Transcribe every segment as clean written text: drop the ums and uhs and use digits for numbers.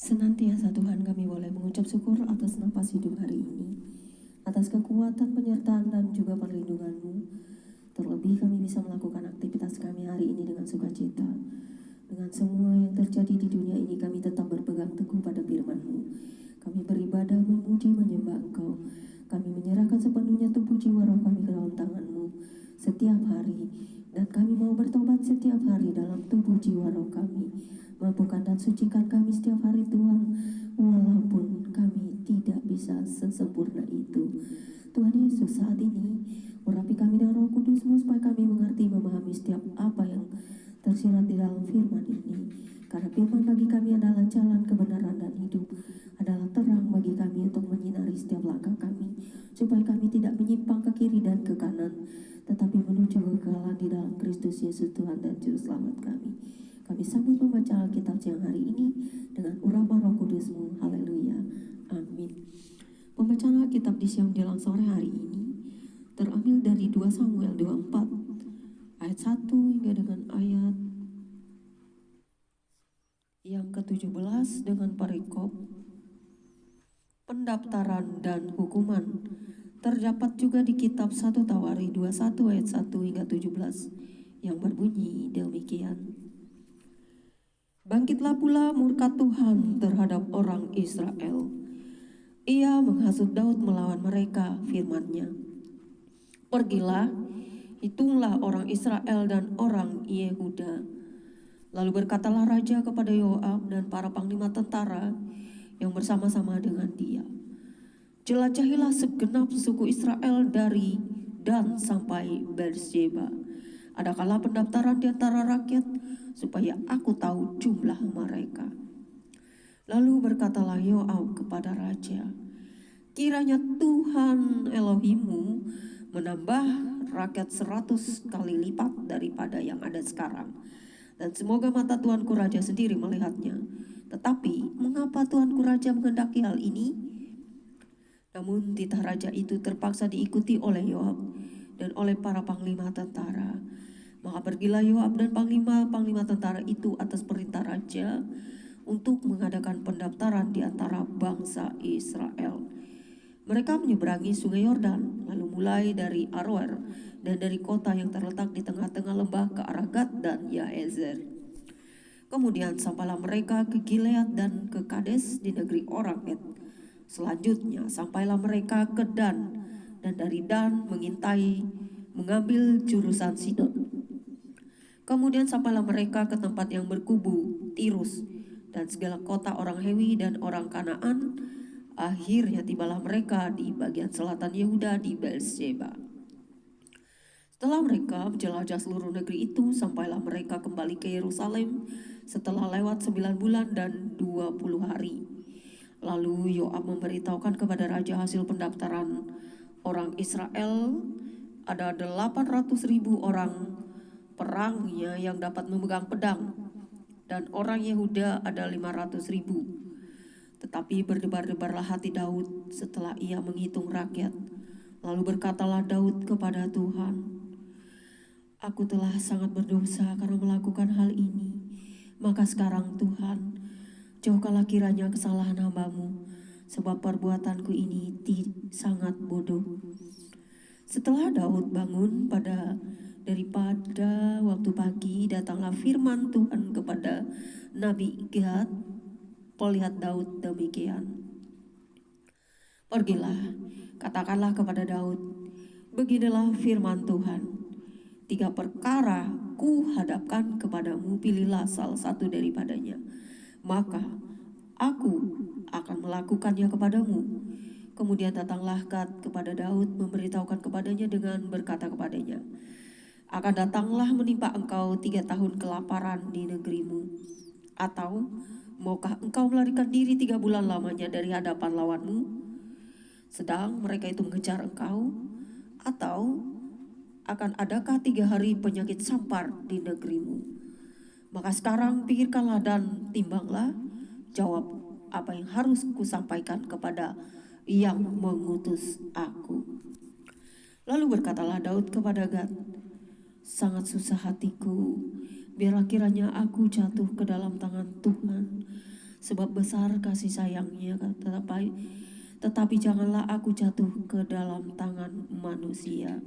Senantiasa Tuhan kami boleh mengucap syukur atas nafas hidup hari ini, atas kekuatan, penyertaan, dan juga perlindungan-Mu. Terlebih kami bisa melakukan aktivitas kami hari ini dengan sukacita. Dengan semua yang terjadi di dunia ini, kami tetap berpegang teguh pada firman-Mu. Kami beribadah, memuji, menyembah Engkau. Kami menyerahkan sepenuhnya tubuh jiwa roh kami ke dalam tangan-Mu setiap hari. Dan kami mau bertobat setiap hari dalam tubuh jiwa roh kami. Mampukan dan sucikan kami setiap hari Tuhan, walaupun kami tidak bisa sesempurna itu. Tuhan Yesus, saat ini urapi kami dengan Roh Kudus-Mu supaya kami mengerti, memahami setiap apa yang tersirat di dalam firman ini. Karena firman bagi kami adalah jalan kebenaran dan hidup, adalah terang bagi kami untuk menyinari setiap langkah kami, supaya kami tidak menyimpang ke kiri dan ke kanan, tetapi menuju kekekalan di dalam Kristus Yesus Tuhan dan Juru Selamat kami. Kami sambut membaca Alkitab siang hari ini dengan urapan Roh Kudus-Mu. Haleluya. Amin. Pembacaan Alkitab di siang menjelang sore hari ini terambil dari 2 Samuel 24 ayat 1 hingga dengan ayat yang ke-17 dengan perikop pendaftaran dan hukuman. Terdapat juga di kitab 1 Tawari 21 ayat 1 hingga 17 yang berbunyi demikian. Bangkitlah pula murka Tuhan terhadap orang Israel. Ia menghasut Daud melawan mereka, firman-Nya. Pergilah, hitunglah orang Israel dan orang Yehuda. Lalu berkatalah raja kepada Yoab dan para panglima tentara yang bersama-sama dengan dia. Jelajahilah segenap suku Israel dari Dan sampai Beersheba. Adakanlah pendaftaran di antara rakyat, supaya aku tahu jumlah mereka. Lalu berkatalah Yoab kepada raja, kiranya Tuhan Elohimmu menambah rakyat 100 kali lipat daripada yang ada sekarang. Dan semoga mata Tuanku Raja sendiri melihatnya. Tetapi mengapa Tuanku Raja menghendaki hal ini? Namun titah raja itu terpaksa diikuti oleh Yoab dan oleh para panglima tentara. Maka pergilah Yoab dan panglima tentara itu atas perintah raja untuk mengadakan pendaftaran di antara bangsa Israel. Mereka menyeberangi sungai Yordan, lalu mulai dari Aroer dan dari kota yang terletak di tengah-tengah lembah ke arah Gad dan Yaezer. Kemudian sampailah mereka ke Gilead dan ke Kades di negeri orang Het. Selanjutnya sampailah mereka ke Dan, dan dari Dan mengambil jurusan Sidon. Kemudian sampailah mereka ke tempat yang berkubu, Tirus, dan segala kota orang Hewi dan orang Kanaan. Akhirnya tibalah mereka di bagian selatan Yehuda di Beersheba. Setelah mereka menjelajah seluruh negeri itu, sampailah mereka kembali ke Yerusalem setelah lewat 9 bulan dan 20 hari. Lalu Yoab memberitahukan kepada raja hasil pendaftaran orang Israel. Ada 800.000 orang perangnya yang dapat memegang pedang, dan orang Yehuda ada 500.000. Tetapi berdebar-debarlah hati Daud setelah ia menghitung rakyat. Lalu berkatalah Daud kepada Tuhan, aku telah sangat berdosa karena melakukan hal ini. Maka sekarang Tuhan, jauhkanlah kiranya kesalahan hamba-Mu, sebab perbuatanku ini sangat bodoh. Setelah Daud bangun daripada waktu pagi, datanglah firman Tuhan kepada Nabi Gad. Melihat Daud demikian, pergilah, katakanlah kepada Daud, beginilah firman Tuhan, 3 perkara ku hadapkan kepadamu, pilihlah salah satu daripadanya, maka aku akan melakukannya kepadamu. Kemudian datanglah Gad kepada Daud, memberitahukan kepadanya dengan berkata kepadanya, akan datanglah menimpa engkau 3 tahun kelaparan di negerimu. Atau maukah engkau melarikan diri 3 bulan lamanya dari hadapan lawanmu, sedang mereka itu mengejar engkau? Atau akan adakah 3 hari penyakit sampar di negerimu? Maka sekarang pikirkanlah dan timbanglah, jawab apa yang harus kusampaikan kepada yang mengutus aku. Lalu berkatalah Daud kepada Gad, sangat susah hatiku, biarlah kiranya aku jatuh ke dalam tangan Tuhan, sebab besar kasih sayangnya, tetapi janganlah aku jatuh ke dalam tangan manusia.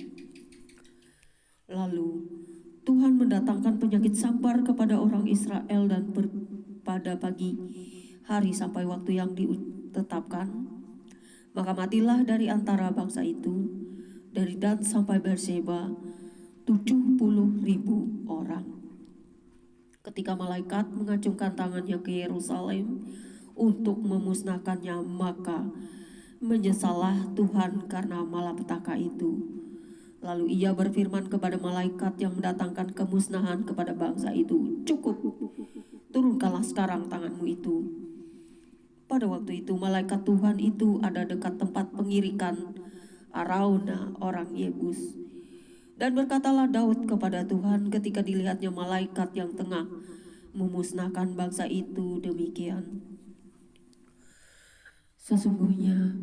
Lalu Tuhan mendatangkan penyakit sampar kepada orang Israel, dan pada pagi hari sampai waktu yang ditetapkan, maka matilah dari antara bangsa itu, dari Dan sampai Berseba, 70.000 orang. Ketika malaikat mengacungkan tangannya ke Yerusalem untuk memusnahkannya, maka menyesallah Tuhan karena malapetaka itu. Lalu ia berfirman kepada malaikat yang mendatangkan kemusnahan kepada bangsa itu, "Cukup, turunkanlah sekarang tanganmu itu." Pada waktu itu malaikat Tuhan itu ada dekat tempat pengirikan Arauna orang Yebus. Dan berkatalah Daud kepada Tuhan ketika dilihatnya malaikat yang tengah memusnahkan bangsa itu demikian, "Sesungguhnya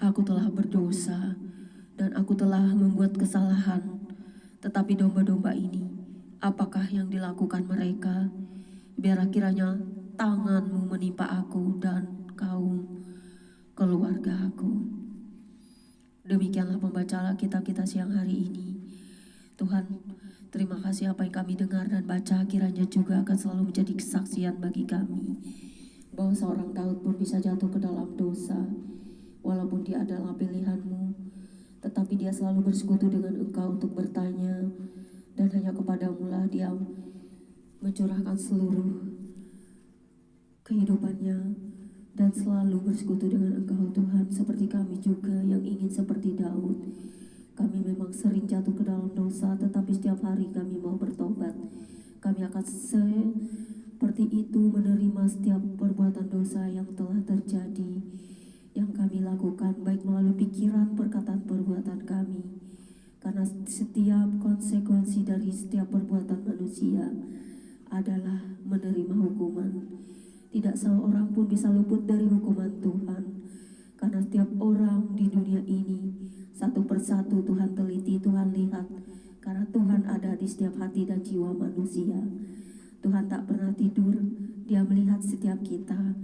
aku telah berdosa dan aku telah membuat kesalahan. Tetapi domba-domba ini, apakah yang dilakukan mereka? Biarlah kiranya tanganmu menimpa aku dan kaum keluarga aku." Demikianlah pembacaan Alkitab kita siang hari ini. Tuhan, terima kasih apa yang kami dengar dan baca kiranya juga akan selalu menjadi kesaksian bagi kami, bahwa seorang Daud pun bisa jatuh ke dalam dosa, walaupun dia adalah pilihanmu, tetapi dia selalu bersekutu dengan Engkau untuk bertanya, dan hanya kepadamu lah dia mencurahkan seluruh kehidupannya, dan selalu bersekutu dengan Engkau Tuhan. Seperti kami juga yang ingin seperti Daud, kami memang sering jatuh ke dalam dosa, tetapi setiap hari kami mau bertobat. Kami akan seperti itu menerima setiap perbuatan dosa yang telah terjadi, yang kami lakukan, baik melalui pikiran, perkataan, perbuatan kami. Karena setiap konsekuensi dari setiap perbuatan manusia adalah menerima hukuman. Tidak seorang pun bisa luput dari hukuman Tuhan, karena setiap orang di dunia ini satu persatu Tuhan teliti, Tuhan lihat, karena Tuhan ada di setiap hati dan jiwa manusia. Tuhan tak pernah tidur, Dia melihat setiap kita.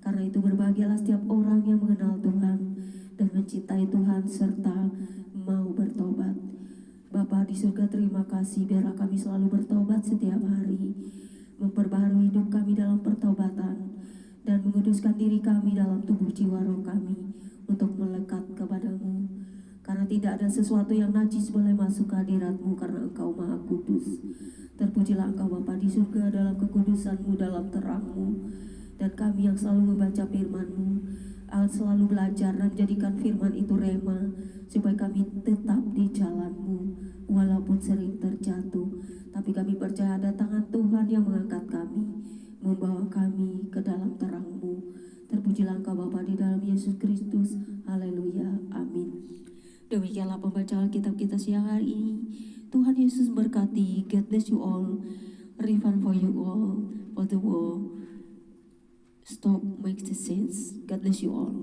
Karena itu berbahagialah setiap orang yang mengenal Tuhan dan mencintai Tuhan serta mau bertobat. Bapa di surga, terima kasih, biarlah kami selalu bertobat setiap hari, memperbaharui hidup kami dalam pertobatan, dan menguduskan diri kami dalam tubuh jiwa roh kami untuk melekat kepadamu. Karena tidak ada sesuatu yang najis boleh masuk ke hadirat-Mu, karena Engkau Maha Kudus. Terpujilah Engkau Bapa di surga dalam kekudusan-Mu, dalam terang-Mu. Dan kami yang selalu membaca firman-Mu akan selalu belajar dan menjadikan firman itu rema, supaya kami tetap di jalan-Mu walaupun sering terjatuh. Tapi kami percaya ada tangan Tuhan yang mengangkat kami, membawa kami ke dalam terang-Mu. Terpujilah Engkau Bapa di dalam Yesus Kristus. Haleluya, amin. Demikianlah pembacaan Alkitab kita siang hari ini. Tuhan Yesus berkati. God bless you all. Refund for you all. For the world stop makes the sense. God bless you all.